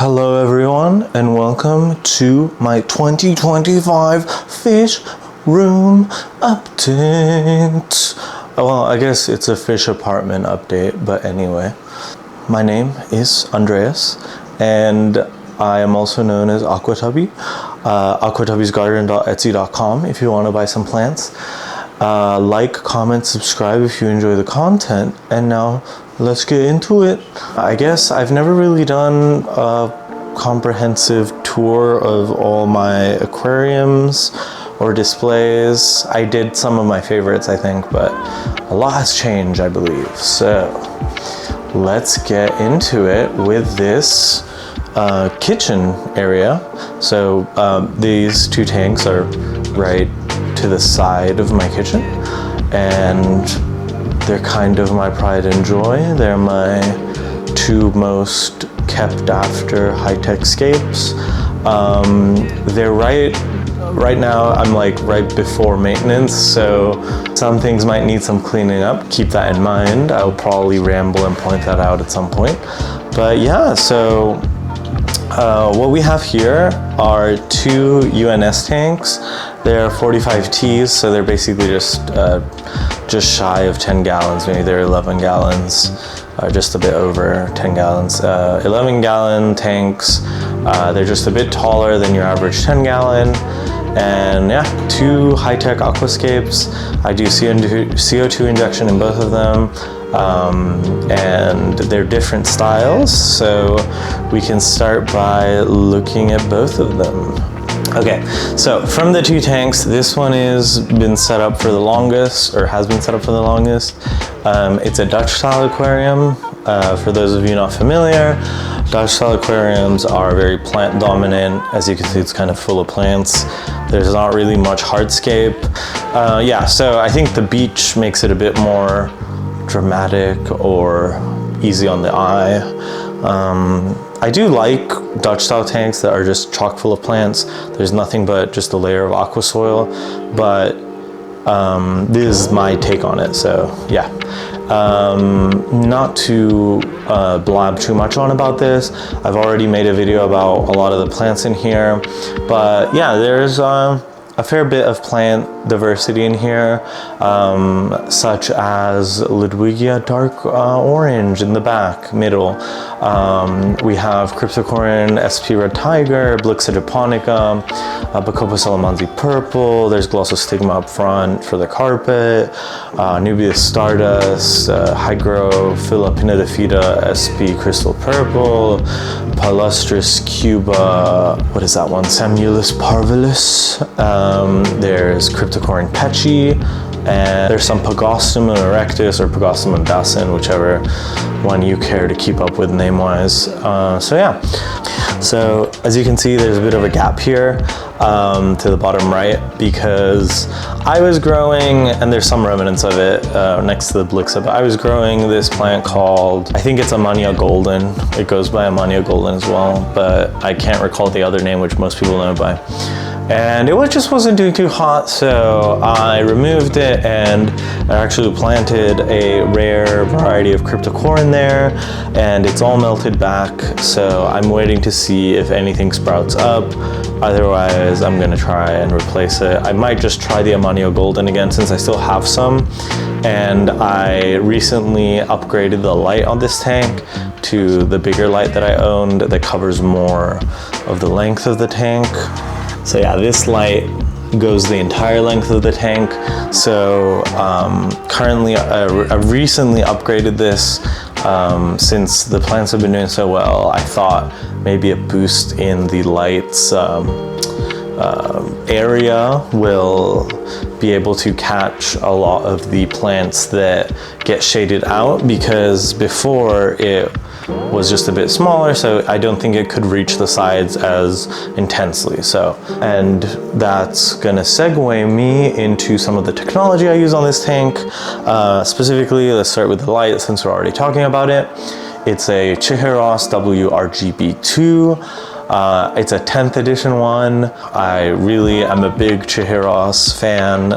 Hello everyone and welcome to my 2025 fish room update. Well, I guess it's a fish apartment update, but anyway. My name is Andreas and I am also known as Aquatubby. aquatubbysgarden.etsy.com if you want to buy some plants. Like, comment, subscribe if you enjoy the content, and now let's get into it. I guess I've never really done a comprehensive tour of all my aquariums or displays. I did some of my favorites, I think, but a lot has changed, I believe. So let's get into it with this kitchen area. So these two tanks are right to the side of my kitchen, and they're kind of my pride and joy. They're my two most kept after high-tech scapes. They're right now I'm like right before maintenance, so some things might need some cleaning up. Keep that in mind. I'll probably ramble and point that out at some point. But yeah, so what we have here are two UNS tanks. They're 45Ts, so they're basically just shy of 10 gallons. Maybe they're 11 gallons, just a bit over 10 gallons. 11-gallon tanks. They're just a bit taller than your average 10-gallon. And yeah, two high-tech aquascapes. I do CO2 injection in both of them. And they're different styles, so we can start by looking at both of them. Okay, so from the two tanks, this one has been set up for the longest, or has been set up for the longest. It's a Dutch style aquarium. For those of you not familiar, Dutch style aquariums are very plant dominant. As you can see, it's kind of full of plants. There's not really much hardscape. Yeah, so I think the beach makes it a bit more dramatic or easy on the eye. I do like Dutch style tanks that are just chock full of plants. There's nothing but just a layer of aqua soil, but this is my take on it. So yeah, not to blab too much on about this. I've already made a video about a lot of the plants in here, but yeah, there's a fair bit of plant diversity in here, such as Ludwigia dark orange in the back, middle. We have Cryptocorin SP red tiger, Blixa japonica, Bacopa salamansi purple. There's Glossostigma up front for the carpet, Nubius stardust, Hygrophila pinnatifida SP crystal purple, Palustris cuba, what is that one? Samulus parvulus. There's Cryptocorin pechi, and there's some Pagostemon erectus or Pagostemon dasin, whichever one you care to keep up with name-wise. So yeah, so as you can see, there's a bit of a gap here to the bottom right, because I was growing, and there's some remnants of it next to the Blixa, but I was growing this plant called, I think it's Amania golden. It goes by Amania golden as well, but I can't recall the other name, which most people know it by. And it just wasn't doing too hot, so I removed it and I actually planted a rare variety of Cryptocorin there, and it's all melted back, so I'm waiting to see if anything sprouts up. Otherwise, I'm gonna try and replace it. I might just try the Amania golden again since I still have some, and I recently upgraded the light on this tank to the bigger light that I owned that covers more of the length of the tank. So yeah, this light goes the entire length of the tank. So currently, I recently upgraded this since the plants have been doing so well. I thought maybe a boost in the lights area will be able to catch a lot of the plants that get shaded out, because before it was just a bit smaller, so I don't think it could reach the sides as intensely. So, and that's gonna segue me into some of the technology I use on this tank. Specifically, let's start with the light since we're already talking about it. It's a Chihiros WRGB2. It's a 10th edition one. I really am a big Chihiros fan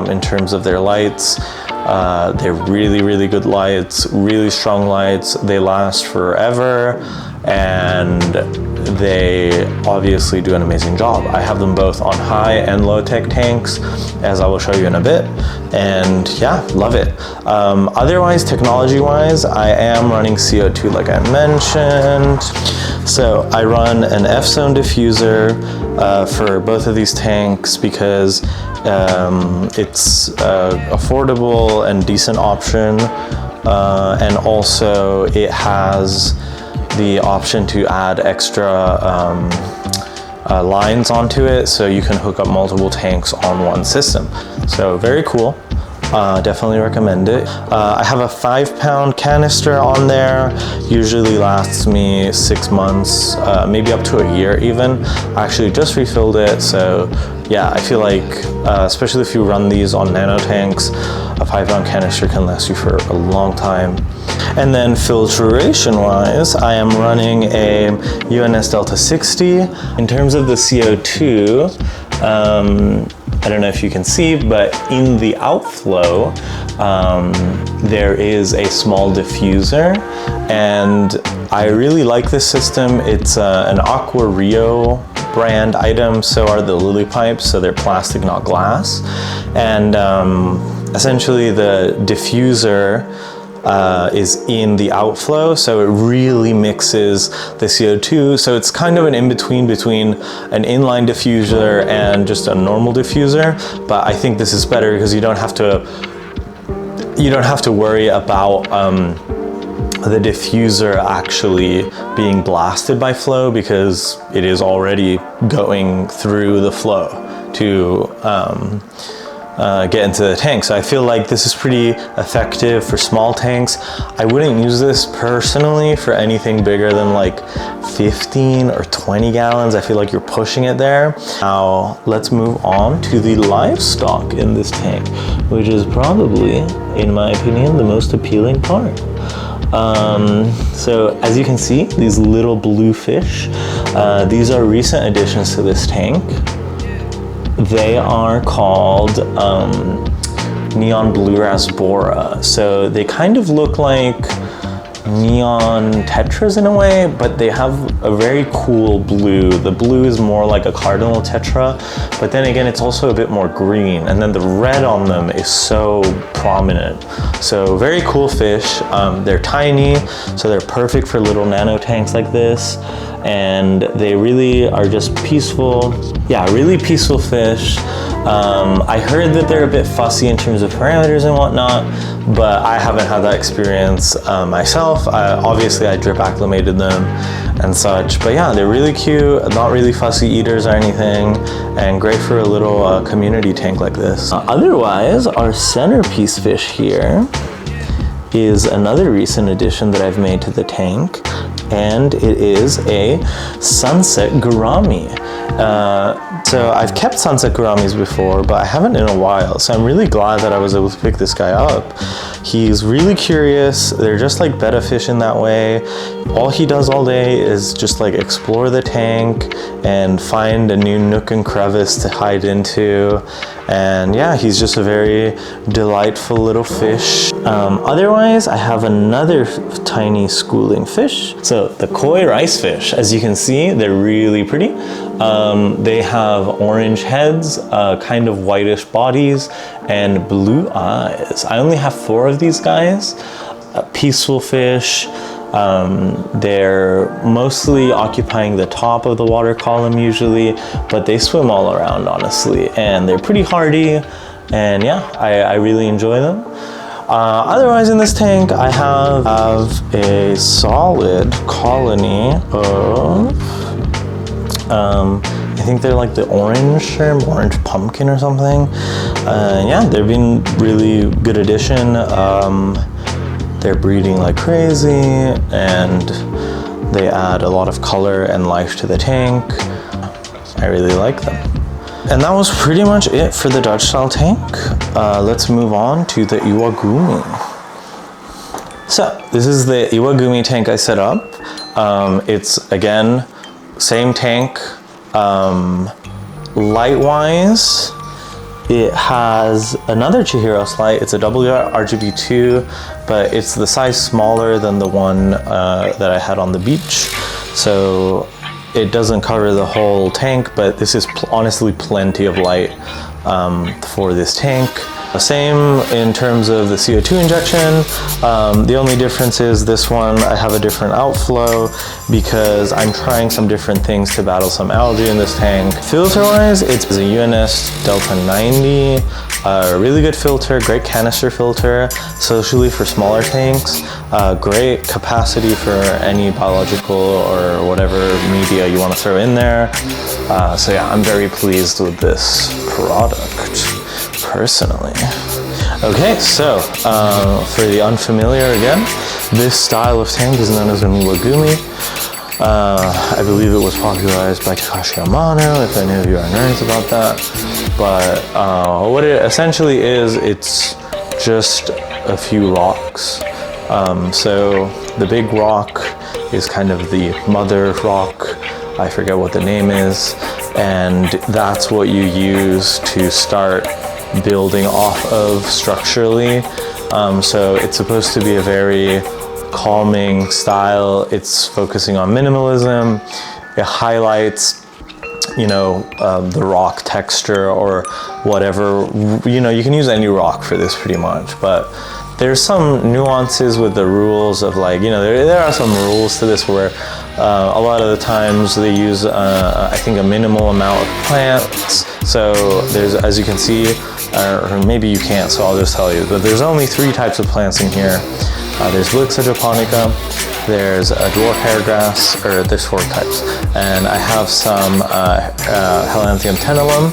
in terms of their lights. They're really, really good lights, really strong lights. They last forever. and they obviously do an amazing job. I have them both on high and low tech tanks, as I will show you in a bit, and yeah, love it. Otherwise, technology wise, I am running CO2 like I mentioned. So I run an F-zone diffuser for both of these tanks because it's affordable and decent option, and also it has the option to add extra lines onto it, so you can hook up multiple tanks on one system. So very cool. Definitely recommend it. I have a 5-pound canister on there. Usually lasts me 6 months, maybe up to a year even. I actually just refilled it, so yeah, I feel like, especially if you run these on nano tanks, a 5-pound canister can last you for a long time. And then filtration wise, I am running a UNS Delta 60. In terms of the CO2, I don't know if you can see, but in the outflow, there is a small diffuser, and I really like this system. It's an Aqua Rio brand item, so are the lily pipes, so they're plastic, not glass. And essentially the diffuser is in the outflow, so it really mixes the CO2. So it's kind of an in-between between an inline diffuser and just a normal diffuser. But I think this is better because you don't have to worry about the diffuser actually being blasted by flow, because it is already going through the flow to get into the tank. So I feel like this is pretty effective for small tanks. I wouldn't use this personally for anything bigger than like 15 or 20 gallons. I feel like you're pushing it there. Now let's move on to the livestock in this tank, which is probably, in my opinion, the most appealing part. So as you can see, these little blue fish, these are recent additions to this tank. They are called neon blue rasbora. So they kind of look like neon tetras in a way, but they have a very cool blue. The blue is more like a cardinal tetra, but then again, it's also a bit more green. And then the red on them is so prominent. So very cool fish. They're tiny, so they're perfect for little nano tanks like this. And they really are just peaceful. Yeah, really peaceful fish. I heard that they're a bit fussy in terms of parameters and whatnot, but I haven't had that experience myself. Obviously, I drip acclimated them and such, but yeah, they're really cute, not really fussy eaters or anything, and great for a little community tank like this. Otherwise, our centerpiece fish here is another recent addition that I've made to the tank, and it is a sunset gourami. So I've kept sunset gouramis before, but I haven't in a while, so I'm really glad that I was able to pick this guy up. He's really curious. They're just like betta fish in that way. All he does all day is just like explore the tank and find a new nook and crevice to hide into. And yeah, he's just a very delightful little fish. Otherwise, I have another tiny schooling fish. So the koi rice fish, as you can see, they're really pretty. They have orange heads, kind of whitish bodies, and blue eyes. I only have 4 of these guys. Peaceful fish. They're mostly occupying the top of the water column usually, but they swim all around, honestly, and they're pretty hardy, and yeah, I really enjoy them. Otherwise in this tank, I have a solid colony of, I think they're like the orange shrimp, orange pumpkin or something. Yeah, they've been really good addition. They're breeding like crazy, and they add a lot of color and life to the tank. I really like them. And that was pretty much it for the Dutch style tank. Let's move on to the Iwagumi. So this is the Iwagumi tank I set up. It's again, same tank. Light-wise, it has another Chihiros light. It's a WRGB2, but it's the size smaller than the one that I had on the beach. so it doesn't cover the whole tank, but this is honestly plenty of light for this tank. Same in terms of the CO2 injection. The only difference is this one, I have a different outflow because I'm trying some different things to battle some algae in this tank. Filter-wise, it's a UNS Delta 90, a really good filter, great canister filter, socially for smaller tanks, great capacity for any biological or whatever media you want to throw in there. So yeah, I'm very pleased with this product, personally. Okay, so for the unfamiliar again, this style of tank is known as an Iwagumi. I believe it was popularized by Takashi Amano, if any of you are nerds about that. But what it essentially is, it's just a few rocks. So the big rock is kind of the mother rock. I forget what the name is. And that's what you use to start building off of structurally. So it's supposed to be a very calming style. It's focusing on minimalism. It highlights, you know, the rock texture or whatever. You know, you can use any rock for this pretty much, but there's some nuances with the rules of, like, you know, there are some rules to this where a lot of the times they use, I think, a minimal amount of plants. So there's, as you can see, or maybe you can't, so I'll just tell you, but there's only 3 types of plants in here. There's Blixa japonica, there's a dwarf hairgrass, or there's 4 types. And I have some Helanthrium tenellum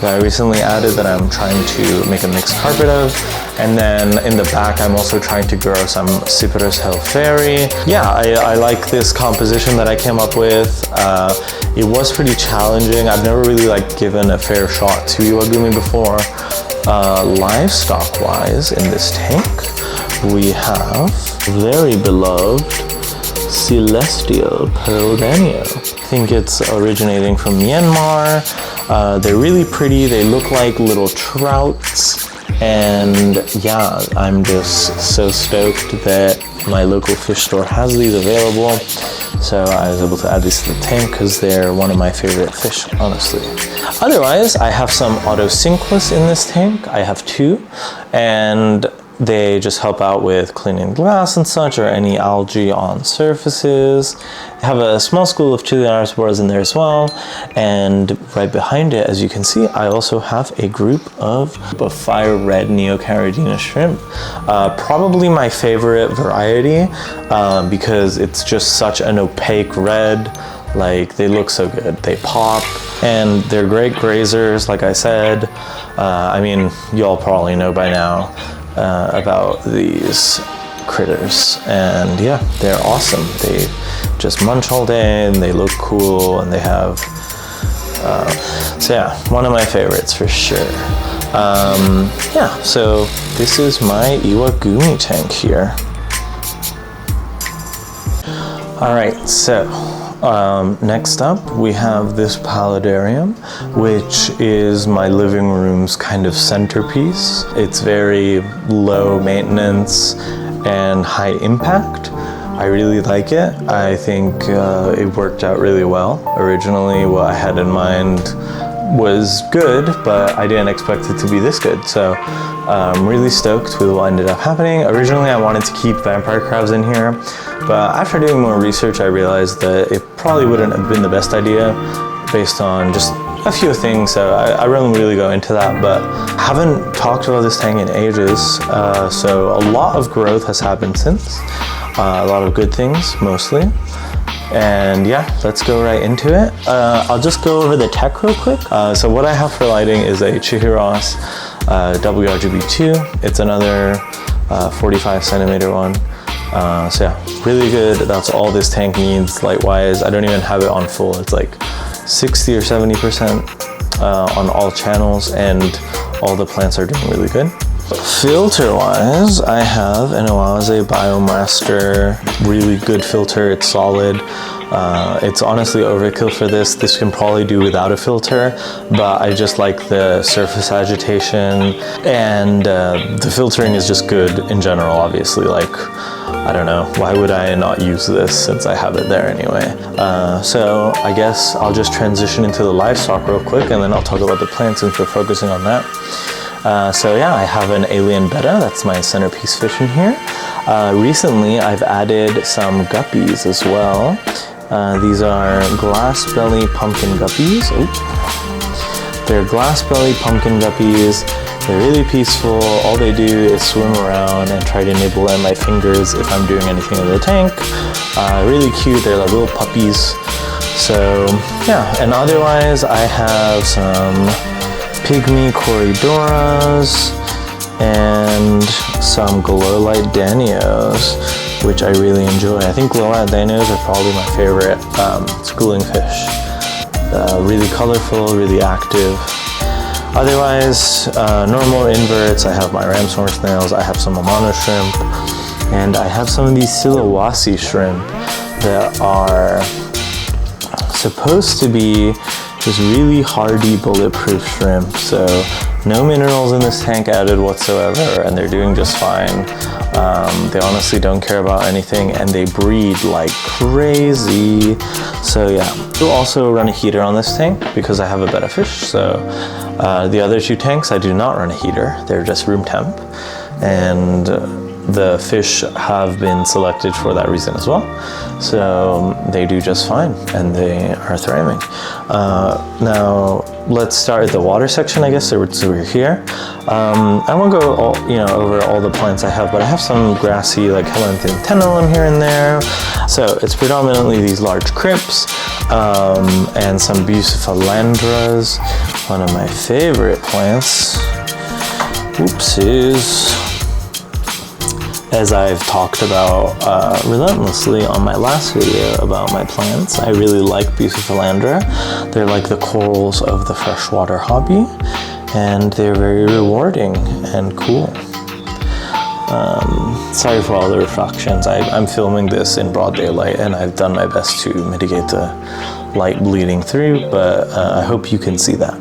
that I recently added that I'm trying to make a mixed carpet of. And then in the back, I'm also trying to grow some Cyperus helferi. Yeah, I like this composition that I came up with. It was pretty challenging. I've never really given a fair shot to Iwagumi before. Livestock-wise, in this tank, we have very beloved Celestial Paludarium. I think it's originating from Myanmar. They're really pretty. They look like little trouts. And yeah, I'm just so stoked that my local fish store has these available. So I was able to add these to the tank because they're one of my favorite fish, honestly. Otherwise, I have some Autosynchus in this tank. I have 2, and they just help out with cleaning glass and such, or any algae on surfaces. I have a small school of Chilianaspores in there as well. And right behind it, as you can see, I also have a group of fire red Neocaridina shrimp. Probably my favorite variety because it's just such an opaque red. Like, they look so good. They pop, and they're great grazers, like I said. I mean, y'all probably know by now about these critters, and yeah, they're awesome. They just munch all day, and they look cool, and they have so yeah, one of my favorites for sure. Yeah, so this is my Iwagumi tank here. All right, so next up we have this Paludarium, which is my living room's kind of centerpiece. It's very low maintenance and high impact. I really like it. I think it worked out really well. Originally, what I had in mind was good, but I didn't expect it to be this good. So I'm really stoked with what ended up happening. Originally, I wanted to keep vampire crabs in here, but after doing more research, I realized that it probably wouldn't have been the best idea based on just a few things. So I won't really go into that, but I haven't talked about this tank in ages. So a lot of growth has happened since. A lot of good things, mostly. And yeah, let's go right into it. I'll just go over the tech real quick. So what I have for lighting is a Chihiros WRGB2. It's another 45 centimeter one. So yeah, really good. That's all this tank needs light-wise. I don't even have it on full. It's like 60 or 70% on all channels, and all the plants are doing really good. Filter-wise, I have an Oase Biomaster, really good filter. It's solid. It's honestly overkill for this. This can probably do without a filter, but I just like the surface agitation, and the filtering is just good in general, obviously. Like, I don't know, why would I not use this since I have it there anyway? So I guess I'll just transition into the livestock real quick, and then I'll talk about the plants since we're focusing on that. So yeah, I have an alien betta, that's my centerpiece fish in here. Recently I've added some guppies as well. These are glass belly pumpkin guppies. They're glass belly pumpkin guppies. They're really peaceful. All they do is swim around and try to nibble at my fingers if I'm doing anything in the tank. Really cute, they're like little puppies. So yeah, and otherwise I have some pygmy corydoras and some glow light danios, which I really enjoy. I think glow light danios are probably my favorite schooling fish. Really colorful, really active. Otherwise, normal inverts, I have my ramshorn snails, I have some Amano shrimp, and I have some of these Silawasi shrimp that are supposed to be just really hardy, bulletproof shrimp. So no minerals in this tank added whatsoever, and they're doing just fine. They honestly don't care about anything, and they breed like crazy. So yeah, we'll also run a heater on this tank because I have a betta fish. So the other two tanks, I do not run a heater. They're just room temp, and the fish have been selected for that reason as well. So they do just fine, and they are thriving. Now let's start at the water section, I guess. So we're here. I won't go over all the plants I have, but I have some grassy like Helenthium tenellum here and there. So it's predominantly these large crypts and some Bucephalandras. One of my favorite plants. Oopsies. As I've talked about relentlessly on my last video about my plants, I really like Bucephalandra. They're like the corals of the freshwater hobby, and they're very rewarding and cool. Sorry for all the refractions. I'm filming this in broad daylight, and I've done my best to mitigate the light bleeding through, but I hope you can see that.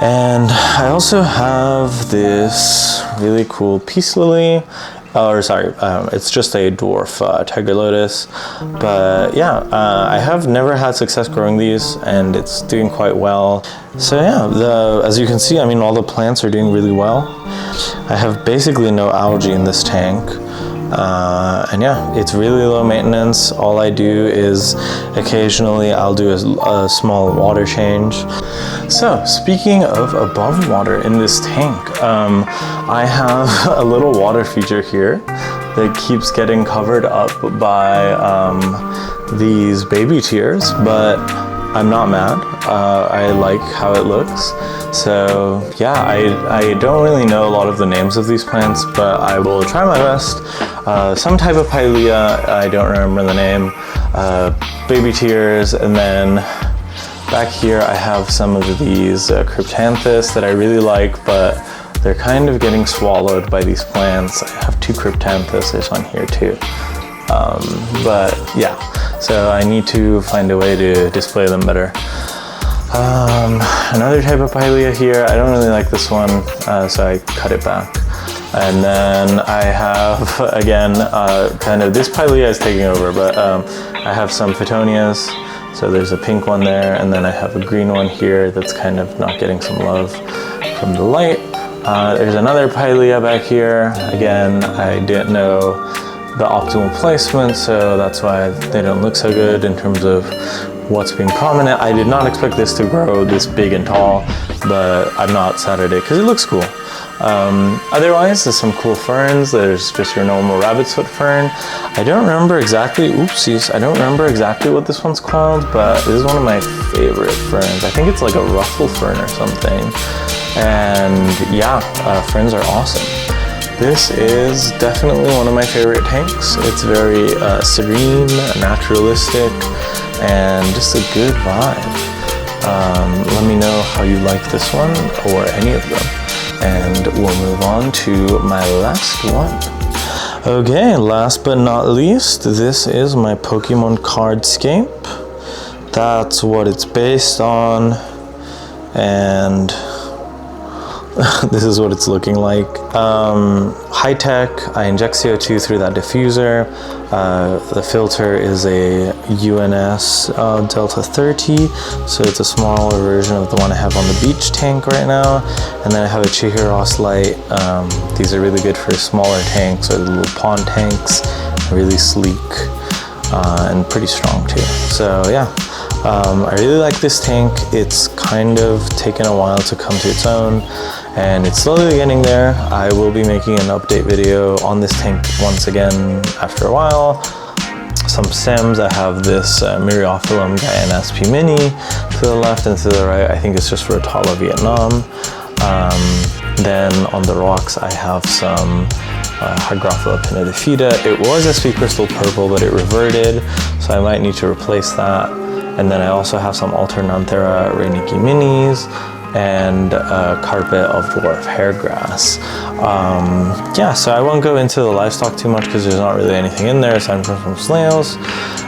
And I also have this really cool peace lily. It's just a dwarf tiger lotus, but yeah, I have never had success growing these, and it's doing quite well. So yeah, as you can see, I mean, all the plants are doing really well. I have basically no algae in this tank, and yeah, it's really low maintenance. All I do is occasionally I'll do a small water change. So speaking of above water in this tank, I have a little water feature here that keeps getting covered up by these baby tears, but I'm not mad. I like how it looks. So yeah, I don't really know a lot of the names of these plants, but I will try my best. Some type of Pilea, I don't remember the name, baby tears, and then back here I have some of these Cryptanthus that I really like, but they're kind of getting swallowed by these plants. I have two Cryptanthus, there's one here too. But yeah, so I need to find a way to display them better. Another type of Pilea here, I don't really like this one, so I cut it back. And then I have, again, kind of, this Pilea is taking over, but I have some Phytonias. So there's a pink one there, and then I have a green one here that's kind of not getting some love from the light. There's another Pilea back here. Again, I didn't know the optimal placement, so that's why they don't look so good in terms of what's being prominent. I did not expect this to grow this big and tall, but I'm not sad at it because it looks cool. Otherwise, there's some cool ferns. There's just your normal rabbit's foot fern. I don't remember exactly, oopsies, I don't remember exactly what this one's called, but this is one of my favorite ferns. I think it's like a ruffle fern or something. And yeah, ferns are awesome. This is definitely one of my favorite tanks. It's very serene, naturalistic, and just a good vibe. Let me know how you like this one or any of them. And we'll move on to my last one. Okay, last but not least, this is my Pokemon card scape. That's what it's based on. And This is what it's looking like. High tech, I inject CO2 through that diffuser. The filter is a UNS Delta 30, so it's a smaller version of the one I have on the beach tank right now. And then I have a Chihiros light. These are really good for smaller tanks or the little pond tanks. Really sleek and pretty strong too. So yeah. I really like this tank. It's kind of taken a while to come to its own, and it's slowly getting there. I will be making an update video on this tank once again after a while. Some stems, I have this Myriophyllum Guyana SP Mini to the left and to the right. I think it's just Rotala Vietnam. Then on the rocks, I have some Hygrophila pinnatifida. It was SP Crystal Purple, but it reverted, so I might need to replace that. And then I also have some Alternanthera Reiniki minis and a carpet of dwarf hairgrass. Yeah, so I won't go into the livestock too much because there's not really anything in there aside from some snails.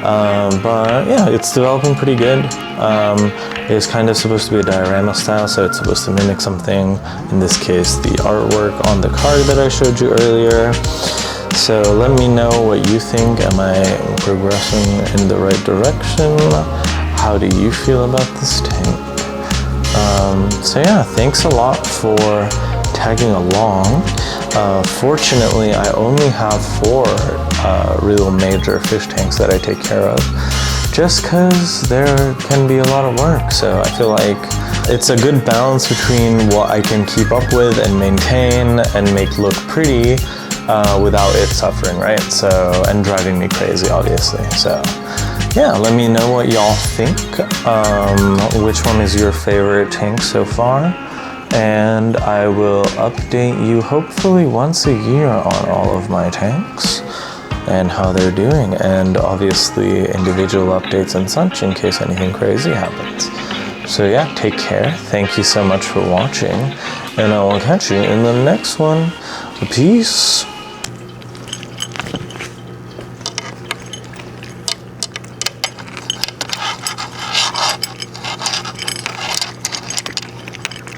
But yeah, it's developing pretty good. It's kind of supposed to be a diorama style, so it's supposed to mimic something, in this case the artwork on the card that I showed you earlier. So let me know what you think. Am I progressing in the right direction? How do you feel about this tank? So yeah, thanks a lot for tagging along. Fortunately, I only have 4 real major fish tanks that I take care of, just because there can be a lot of work. So I feel like it's a good balance between what I can keep up with and maintain and make look pretty without it suffering, right? So, and driving me crazy, obviously. So yeah, let me know what y'all think. Which one is your favorite tank so far? And I will update you hopefully once a year on all of my tanks and how they're doing, and obviously individual updates and such in case anything crazy happens. So yeah, take care. Thank you so much for watching, and I will catch you in the next one. Peace.